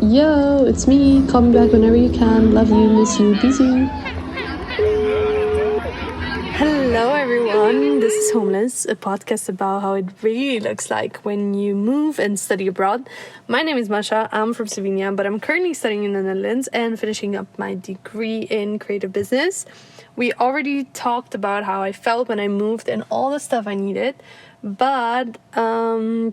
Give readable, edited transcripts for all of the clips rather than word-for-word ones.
Yo, it's me. Call me back whenever you can. Love you, miss you, busy. Hello, everyone. This is Homeless, a podcast about how it really looks like when you move and study abroad. My name is Masha. I'm from Slovenia, but I'm currently studying in the Netherlands and finishing up my degree in creative business. We already talked about how I felt when I moved and all the stuff I needed. But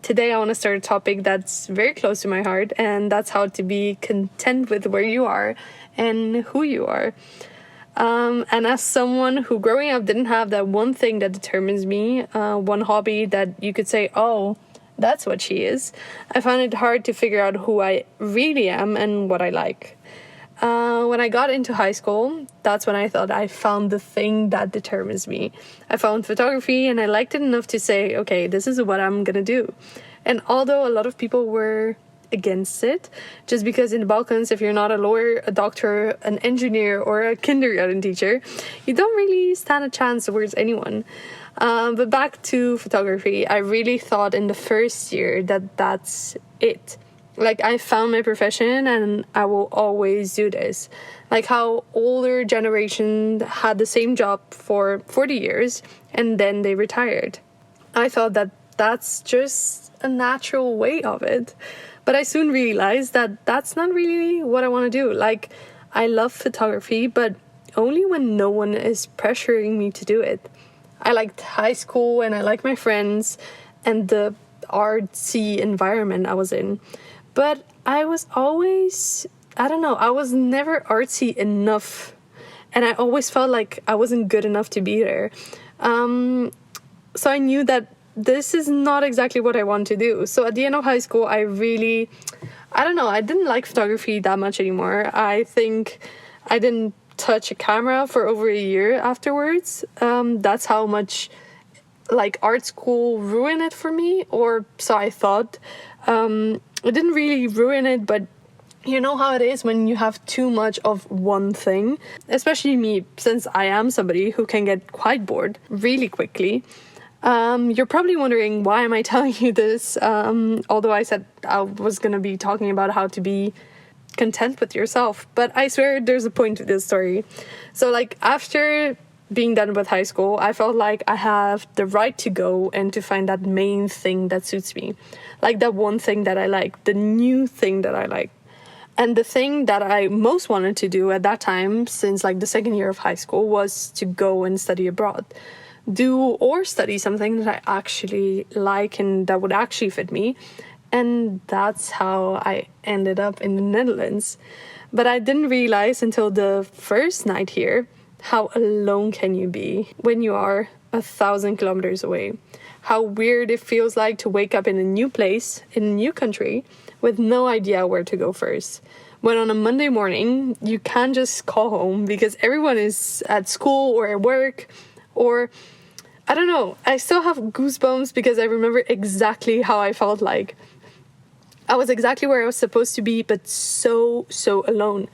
today I want to start a topic that's very close to my heart, and that's how to be content with where you are and who you are. And as someone who growing up didn't have that one thing that determines me, one hobby that you could say, oh, that's what she is, I found it hard to figure out who I really am and what I like. When I got into high school, that's when I thought I found the thing that determines me. I found photography and I liked it enough to say, okay, this is what I'm gonna do. And although a lot of people were against it, just because in the Balkans, if you're not a lawyer, a doctor, an engineer, or a kindergarten teacher, you don't really stand a chance towards anyone. But back to photography, I really thought in the first year that that's it. Like, I found my profession and I will always do this. Like how older generation had the same job for 40 years and then they retired. I thought that that's just a natural way of it. But I soon realized that that's not really what I want to do. Like, I love photography, but only when no one is pressuring me to do it. I liked high school and I liked my friends and the artsy environment I was in. But I was always, I was never artsy enough. And I always felt like I wasn't good enough to be there. So I knew that this is not exactly what I want to do. So at the end of high school, I didn't like photography that much anymore. I think I didn't touch a camera for over a year afterwards. That's how much like art school ruined it for me, or so I thought. It didn't really ruin it, but you know how it is when you have too much of one thing, especially me, since I am somebody who can get quite bored really quickly. You're probably wondering, why am I telling you this? Although I said I was going to be talking about how to be content with yourself, but I swear there's a point to this story. So like after being done with high school, I felt like I have the right to go and to find that main thing that suits me. Like that one thing that I like, the new thing that I like. And the thing that I most wanted to do at that time, since like the second year of high school, was to go and study abroad. Study something that I actually like and that would actually fit me. And that's how I ended up in the Netherlands. But I didn't realize until the first night here how alone can you be when you are 1,000 kilometers away. How weird it feels like to wake up in a new place, in a new country, with no idea where to go first. When on a Monday morning, you can't just call home because everyone is at school or at work, or I don't know. I still have goosebumps because I remember exactly how I felt like. I was exactly where I was supposed to be, but so alone.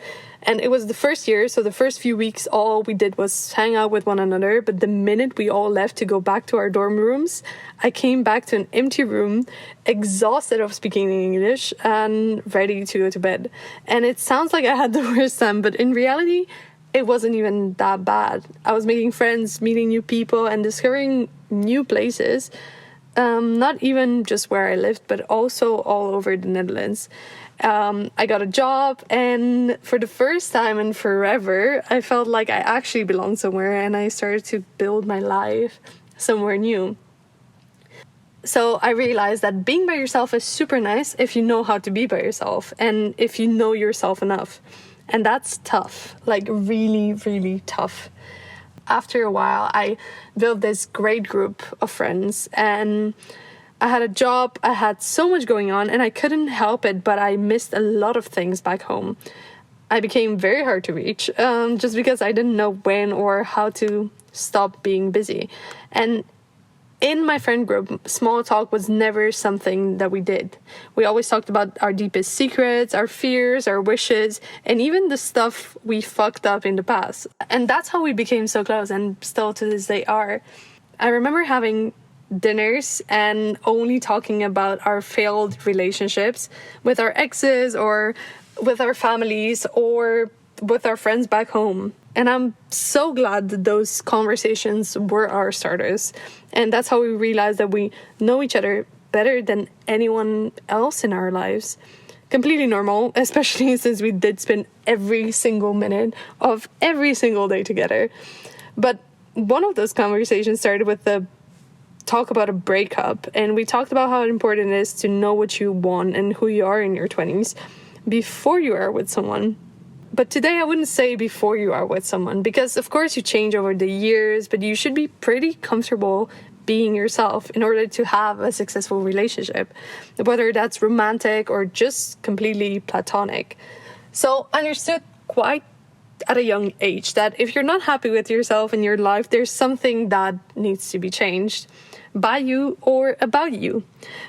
And it was the first year, so the first few weeks, all we did was hang out with one another. But the minute we all left to go back to our dorm rooms, I came back to an empty room, exhausted of speaking English and ready to go to bed. And it sounds like I had the worst time, but in reality, it wasn't even that bad. I was making friends, meeting new people, and discovering new places. Not even just where I lived, but also all over the Netherlands. I got a job, and for the first time in forever, I felt like I actually belonged somewhere, and I started to build my life somewhere new. So I realized that being by yourself is super nice if you know how to be by yourself, and if you know yourself enough. And that's tough, like really, really tough. After a while, I built this great group of friends, and I had a job, I had so much going on, and I couldn't help it, but I missed a lot of things back home. I became very hard to reach, just because I didn't know when or how to stop being busy. And in my friend group, small talk was never something that we did. We always talked about our deepest secrets, our fears, our wishes, and even the stuff we fucked up in the past. And that's how we became so close, and still to this day are. I remember having dinners and only talking about our failed relationships with our exes or with our families or with our friends back home. And I'm so glad that those conversations were our starters. And that's how we realized that we know each other better than anyone else in our lives. Completely normal, especially since we did spend every single minute of every single day together. But one of those conversations started with the talk about a breakup, and we talked about how important it is to know what you want and who you are in your 20s before you are with someone. But today I wouldn't say before you are with someone, because of course you change over the years, but you should be pretty comfortable being yourself in order to have a successful relationship, whether that's romantic or just completely platonic. So I understood quite at a young age that if you're not happy with yourself in your life, there's something that needs to be changed by you or about you.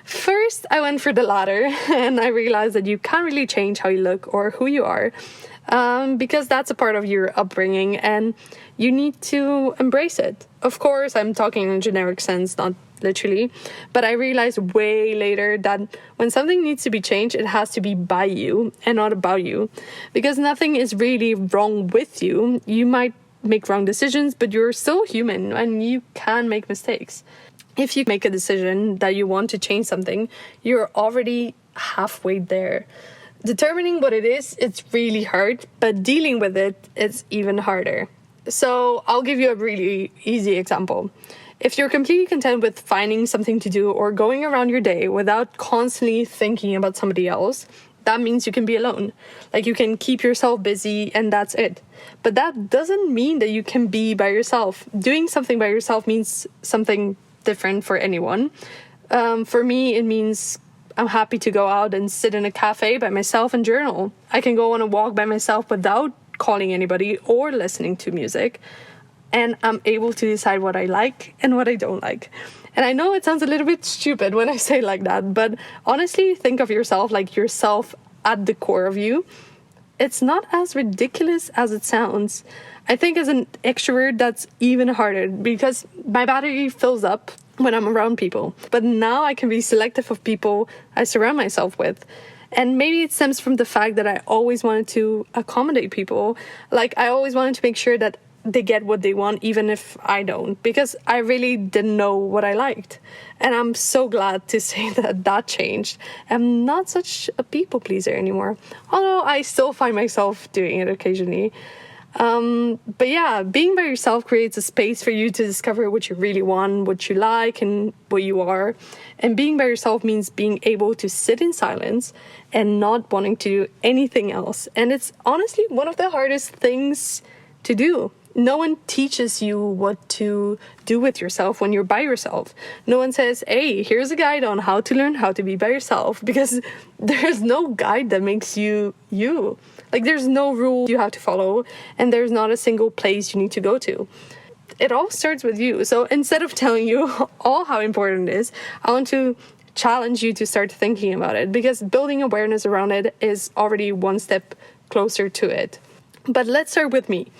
First, I went for the latter, and I realized that you can't really change how you look or who you are, because that's a part of your upbringing and you need to embrace it. Of course, I'm talking in a generic sense, not literally, but I realized way later that when something needs to be changed, it has to be by you and not about you, because nothing is really wrong with you. You might make wrong decisions, but you're still human and you can make mistakes. If you make a decision that you want to change something, you're already halfway there. Determining what it is, it's really hard, but dealing with it, it's even harder. So I'll give you a really easy example. If you're completely content with finding something to do or going around your day without constantly thinking about somebody else, that means you can be alone. Like, you can keep yourself busy and that's it. But that doesn't mean that you can be by yourself. Doing something by yourself means something different for anyone. For me, it means I'm happy to go out and sit in a cafe by myself and journal. I can go on a walk by myself without calling anybody or listening to music. And I'm able to decide what I like and what I don't like. And I know it sounds a little bit stupid when I say it like that, but honestly, think of yourself like yourself at the core of you. It's not as ridiculous as it sounds. I think as an extrovert, that's even harder because my battery fills up when I'm around people. But now I can be selective of people I surround myself with. And maybe it stems from the fact that I always wanted to accommodate people. Like, I always wanted to make sure that they get what they want, even if I don't, because I really didn't know what I liked. And I'm so glad to say that that changed. I'm not such a people pleaser anymore, although I still find myself doing it occasionally. But yeah, being by yourself creates a space for you to discover what you really want, what you like, and what you are. And being by yourself means being able to sit in silence and not wanting to do anything else. And it's honestly one of the hardest things to do. No one teaches you what to do with yourself when you're by yourself. No one says, hey, here's a guide on how to learn how to be by yourself, because there's no guide that makes you you. Like, there's no rule you have to follow, and there's not a single place you need to go to. It all starts with you. So instead of telling you all how important it is, I want to challenge you to start thinking about it, because building awareness around it is already one step closer to it. But let's start with me.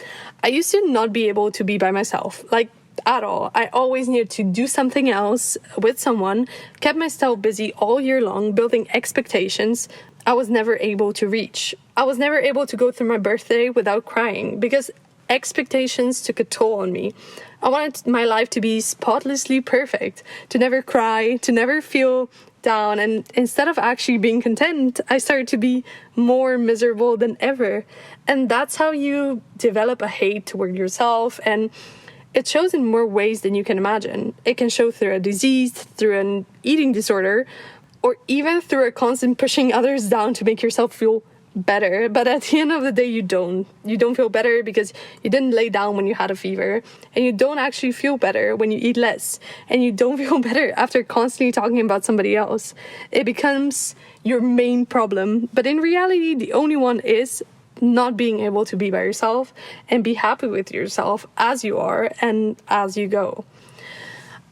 I used to not be able to be by myself, like, at all. I always needed to do something else with someone, kept myself busy all year long, building expectations I was never able to reach. I was never able to go through my birthday without crying, because expectations took a toll on me. I wanted my life to be spotlessly perfect, to never cry, to never feel down, and instead of actually being content, I started to be more miserable than ever. And that's how you develop a hate toward yourself, and it shows in more ways than you can imagine. It can show through a disease, through an eating disorder, or even through a constant pushing others down to make yourself feel better. But at the end of the day, you don't feel better because you didn't lay down when you had a fever, and you don't actually feel better when you eat less, and you don't feel better after constantly talking about somebody else. It becomes your main problem, but in reality, the only one is not being able to be by yourself and be happy with yourself as you are and as you go.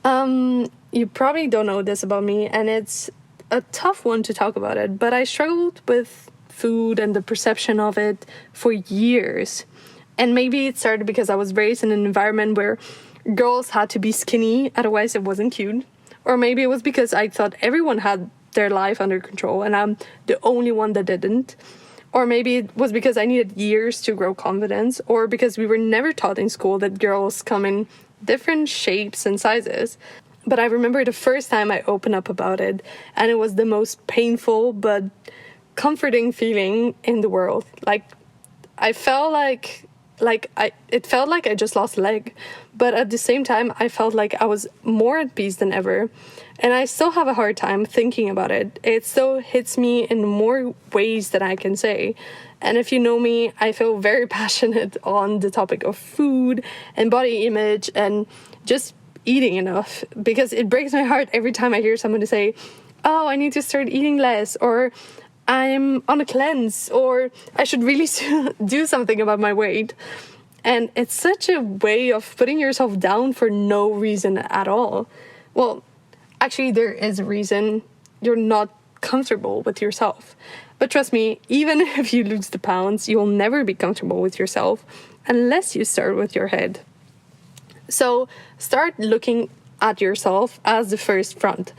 You probably don't know this about me, and it's a tough one to talk about it, but I struggled with food and the perception of it for years. And maybe it started because I was raised in an environment where girls had to be skinny, otherwise it wasn't cute. Or maybe it was because I thought everyone had their life under control and I'm the only one that didn't. Or maybe it was because I needed years to grow confidence, or because we were never taught in school that girls come in different shapes and sizes. But I remember the first time I opened up about it, and it was the most painful but comforting feeling in the world. Like, I felt it felt like I just lost a leg, but at the same time I felt like I was more at peace than ever. And I still have a hard time thinking about it. It still hits me in more ways than I can say. And if you know me, I feel very passionate on the topic of food and body image and just eating enough, because it breaks my heart every time I hear someone say, oh, I need to start eating less, or I'm on a cleanse, or I should really do something about my weight. And it's such a way of putting yourself down for no reason at all. Well, actually, there is a reason. You're not comfortable with yourself. But trust me, even if you lose the pounds, you will never be comfortable with yourself unless you start with your head. So start looking at yourself as the first front,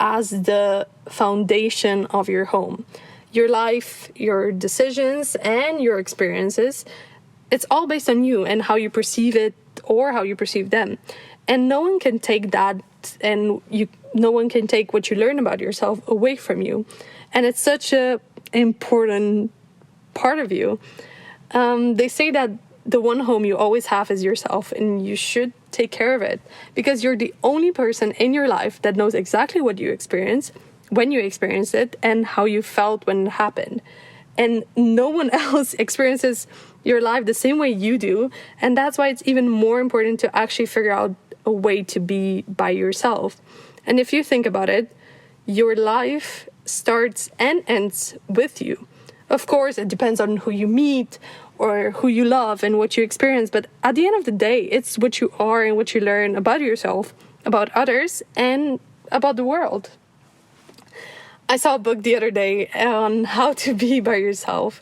as the foundation of your home. Your life, your decisions, and your experiences, it's all based on you and how you perceive it or how you perceive them. And no one can take that, and no one can take what you learn about yourself away from you. And it's such a important part of you. They say that the one home you always have is yourself, and you should take care of it, because you're the only person in your life that knows exactly what you experience, when you experienced it, and how you felt when it happened. And no one else experiences your life the same way you do. And that's why it's even more important to actually figure out a way to be by yourself. And if you think about it, your life starts and ends with you. Of course, it depends on who you meet or who you love and what you experience. But at the end of the day, it's what you are and what you learn about yourself, about others, and about the world. I saw a book the other day on how to be by yourself,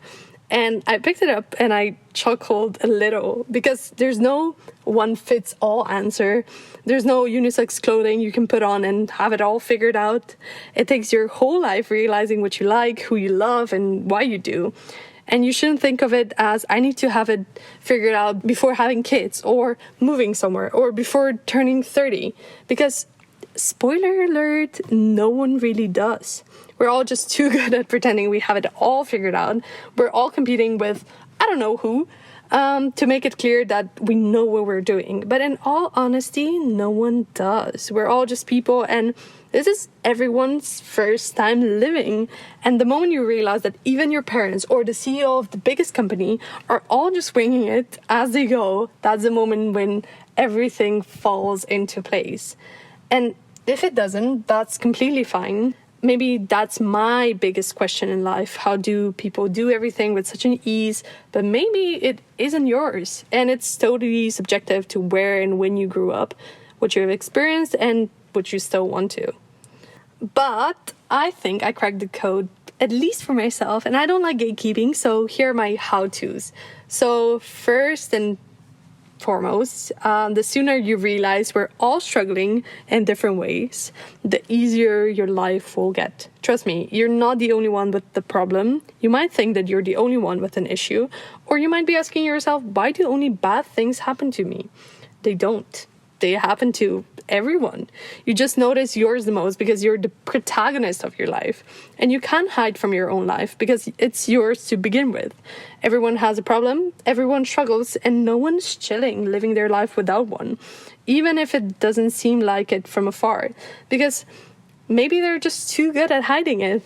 and I picked it up and I chuckled a little, because there's no one fits all answer. There's no unisex clothing you can put on and have it all figured out. It takes your whole life realizing what you like, who you love, and why you do. And you shouldn't think of it as, I need to have it figured out before having kids or moving somewhere or before turning 30, because spoiler alert, no one really does. We're all just too good at pretending we have it all figured out. We're all competing with I don't know who to make it clear that we know what we're doing. But in all honesty, no one does. We're all just people, and this is everyone's first time living. And the moment you realize that even your parents or the CEO of the biggest company are all just winging it as they go, that's the moment when everything falls into place. And if it doesn't, that's completely fine. Maybe that's my biggest question in life. How do people do everything with such an ease? But maybe it isn't yours. And it's totally subjective to where and when you grew up, what you have experienced, and what you still want to. But I think I cracked the code, at least for myself. And I don't like gatekeeping, so here are my how-tos. So first and foremost, the sooner you realize we're all struggling in different ways, the easier your life will get. Trust me, you're not the only one with the problem. You might think that you're the only one with an issue, or you might be asking yourself, why do only bad things happen to me? They don't. They happen to everyone. You just notice yours the most because you're the protagonist of your life, and you can't hide from your own life because it's yours to begin with. Everyone has a problem, everyone struggles, and no one's chilling living their life without one, even if it doesn't seem like it from afar, because maybe they're just too good at hiding it.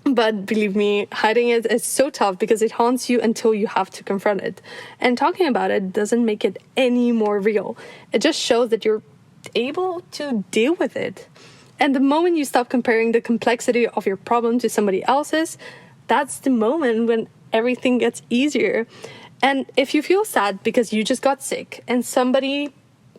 But believe me, hiding it is so tough because it haunts you until you have to confront it. And talking about it doesn't make it any more real. It just shows that you're able to deal with it. And the moment you stop comparing the complexity of your problem to somebody else's, that's the moment when everything gets easier. And if you feel sad because you just got sick and somebody,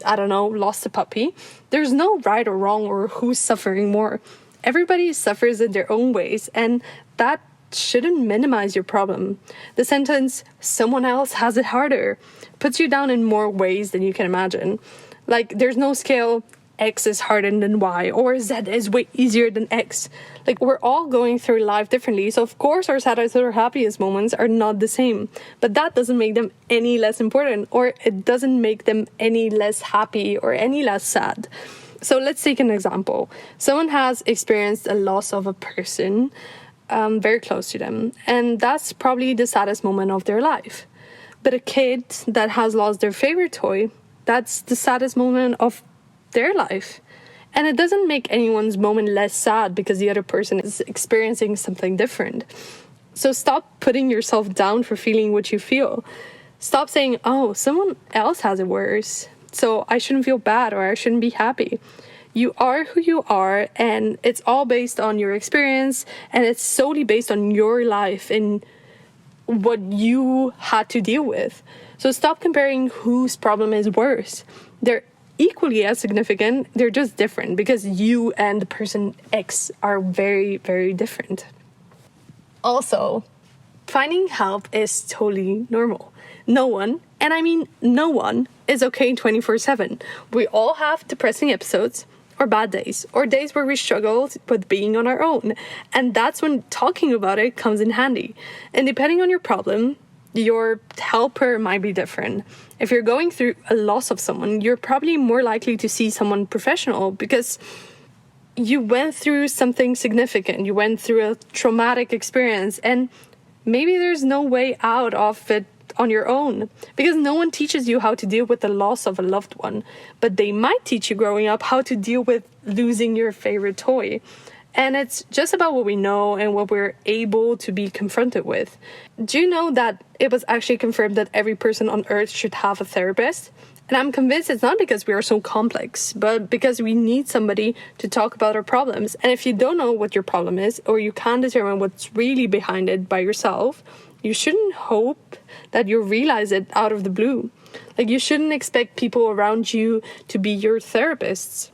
I don't know, lost a puppy, there's no right or wrong or who's suffering more. Everybody suffers in their own ways, and that shouldn't minimize your problem. The sentence, someone else has it harder, puts you down in more ways than you can imagine. Like, there's no scale, X is harder than Y, or Z is way easier than X. Like, we're all going through life differently, so of course our saddest or happiest moments are not the same. But that doesn't make them any less important, or it doesn't make them any less happy or any less sad. So let's take an example. Someone has experienced a loss of a person very close to them, and that's probably the saddest moment of their life. But a kid that has lost their favorite toy, that's the saddest moment of their life. And it doesn't make anyone's moment less sad because the other person is experiencing something different. So stop putting yourself down for feeling what you feel. Stop saying, oh, someone else has it worse, so I shouldn't feel bad or I shouldn't be happy. You are who you are, and it's all based on your experience, and it's solely based on your life and what you had to deal with. So stop comparing whose problem is worse. They're equally as significant, they're just different because you and the person X are very, very different. Also, finding help is totally normal. No one, and I mean no one, is okay 24/7. We all have depressing episodes, or bad days, or days where we struggle with being on our own. And that's when talking about it comes in handy. And depending on your problem, your helper might be different. If you're going through a loss of someone, you're probably more likely to see someone professional because you went through something significant. You went through a traumatic experience, and maybe there's no way out of it on your own, because no one teaches you how to deal with the loss of a loved one, but they might teach you growing up how to deal with losing your favorite toy. And it's just about what we know and what we're able to be confronted with. Do you know that it was actually confirmed that every person on earth should have a therapist? And I'm convinced it's not because we are so complex, but because we need somebody to talk about our problems. And if you don't know what your problem is, or you can't determine what's really behind it by yourself, you shouldn't hope that you realize it out of the blue. Like, you shouldn't expect people around you to be your therapists.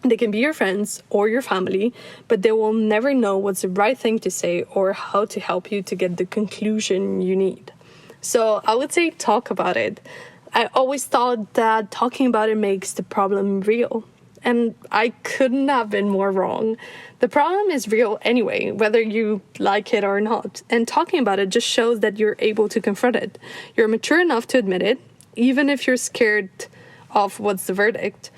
They can be your friends or your family, but they will never know what's the right thing to say or how to help you to get the conclusion you need. So I would say talk about it. I always thought that talking about it makes the problem real. And I couldn't have been more wrong. The problem is real anyway, whether you like it or not. And talking about it just shows that you're able to confront it. You're mature enough to admit it, even if you're scared of what's the verdict.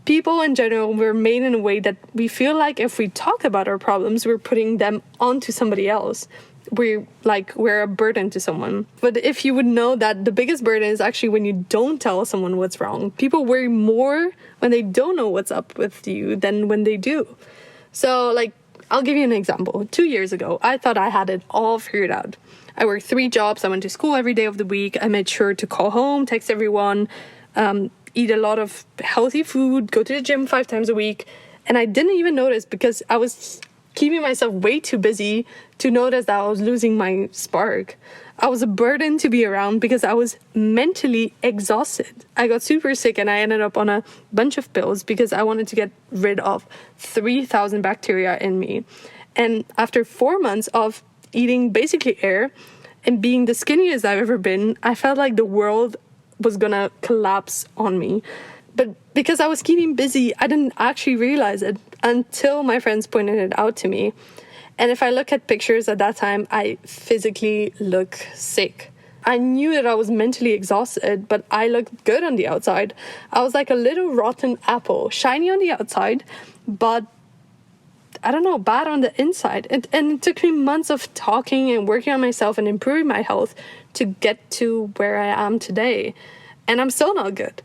People in general were made in a way that we feel like if we talk about our problems, we're putting them onto somebody else. We're a burden to someone. But if you would know that the biggest burden is actually when you don't tell someone what's wrong. People worry more when they don't know what's up with you than when they do. So, I'll give you an example. 2 years ago, I thought I had it all figured out. I worked 3 jobs. I went to school every day of the week. I made sure to call home, text everyone, eat a lot of healthy food, go to the gym 5 times a week. And I didn't even notice because I was keeping myself way too busy to notice that I was losing my spark. I was a burden to be around because I was mentally exhausted. I got super sick and I ended up on a bunch of pills because I wanted to get rid of 3,000 bacteria in me. And after 4 months of eating basically air and being the skinniest I've ever been, I felt like the world was gonna collapse on me. But because I was keeping busy, I didn't actually realize it until my friends pointed it out to me. And if I look at pictures at that time, I physically look sick. I knew that I was mentally exhausted, but I looked good on the outside. I was like a little rotten apple, shiny on the outside, but I don't know, bad on the inside. And it took me months of talking and working on myself and improving my health to get to where I am today. And I'm still not good.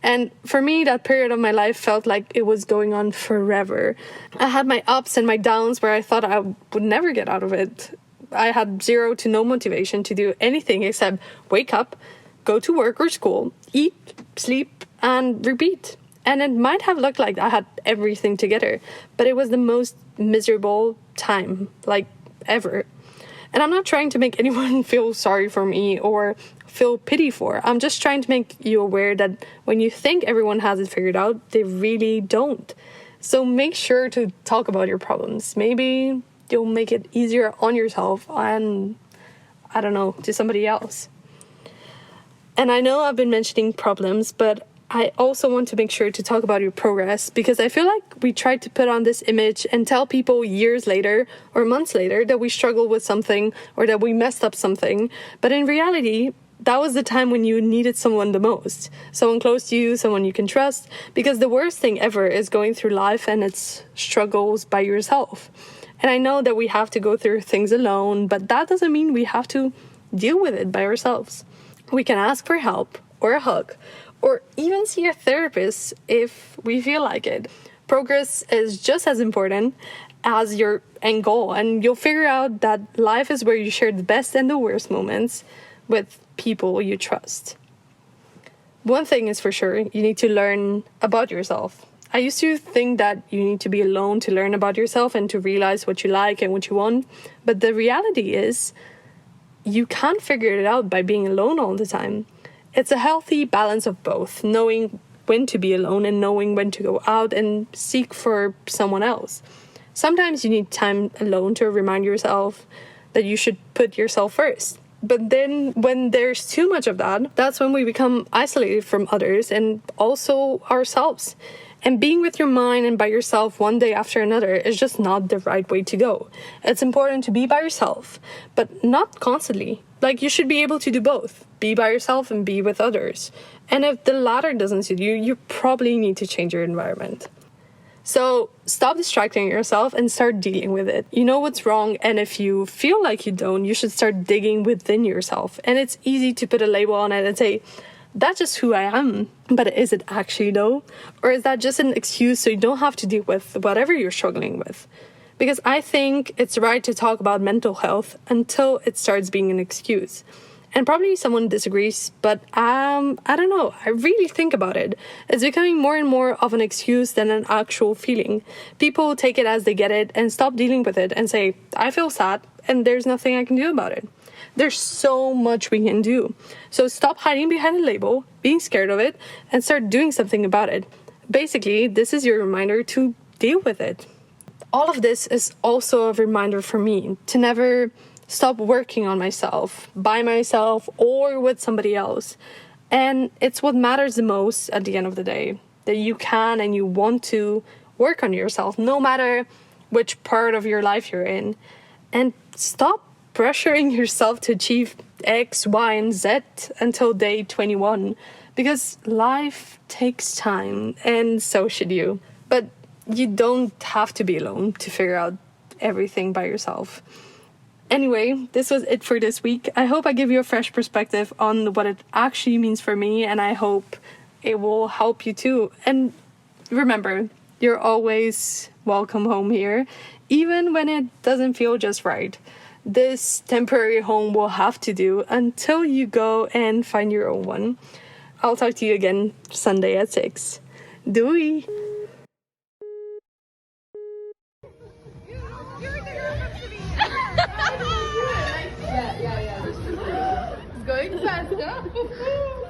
And for me, that period of my life felt like it was going on forever. I had my ups and my downs where I thought I would never get out of it. I had 0 to no motivation to do anything except wake up, go to work or school, eat, sleep, and repeat. And it might have looked like I had everything together, but it was the most miserable time, ever. And I'm not trying to make anyone feel sorry for me or feel pity for. I'm just trying to make you aware that when you think everyone has it figured out, they really don't. So make sure to talk about your problems. Maybe you'll make it easier on yourself and, I don't know, to somebody else. And I know I've been mentioning problems, but I also want to make sure to talk about your progress, because I feel like we try to put on this image and tell people years later or months later that we struggled with something or that we messed up something. But in reality, that was the time when you needed someone the most. Someone close to you, someone you can trust, because the worst thing ever is going through life and its struggles by yourself. And I know that we have to go through things alone, but that doesn't mean we have to deal with it by ourselves. We can ask for help or a hug, or even see a therapist if we feel like it. Progress is just as important as your end goal, and you'll figure out that life is where you share the best and the worst moments with people you trust. One thing is for sure, you need to learn about yourself. I used to think that you need to be alone to learn about yourself and to realize what you like and what you want, but the reality is you can't figure it out by being alone all the time. It's a healthy balance of both, knowing when to be alone and knowing when to go out and seek for someone else. Sometimes you need time alone to remind yourself that you should put yourself first. But then when there's too much of that, that's when we become isolated from others and also ourselves. And being with your mind and by yourself one day after another is just not the right way to go. It's important to be by yourself, but not constantly. Like, you should be able to do both. Be by yourself and be with others. And if the latter doesn't suit you, you probably need to change your environment. So stop distracting yourself and start dealing with it. You know what's wrong, and if you feel like you don't, you should start digging within yourself. And it's easy to put a label on it and say, that's just who I am. But is it actually though? Or is that just an excuse so you don't have to deal with whatever you're struggling with? Because I think it's right to talk about mental health until it starts being an excuse. And probably someone disagrees, but I don't know. I really think about it. It's becoming more and more of an excuse than an actual feeling. People take it as they get it and stop dealing with it and say, I feel sad and there's nothing I can do about it. There's so much we can do. So stop hiding behind a label, being scared of it, and start doing something about it. Basically, this is your reminder to deal with it. All of this is also a reminder for me to never stop working on myself, by myself, or with somebody else. And it's what matters the most at the end of the day, that you can and you want to work on yourself, no matter which part of your life you're in. And stop pressuring yourself to achieve X, Y, and Z until day 21, because life takes time, and so should you. But you don't have to be alone to figure out everything by yourself. Anyway, this was it for this week. I hope I give you a fresh perspective on what it actually means for me, and I hope it will help you too. And remember, you're always welcome home here, even when it doesn't feel just right. This temporary home will have to do until you go and find your own one. I'll talk to you again Sunday at 6. Doei! Going faster.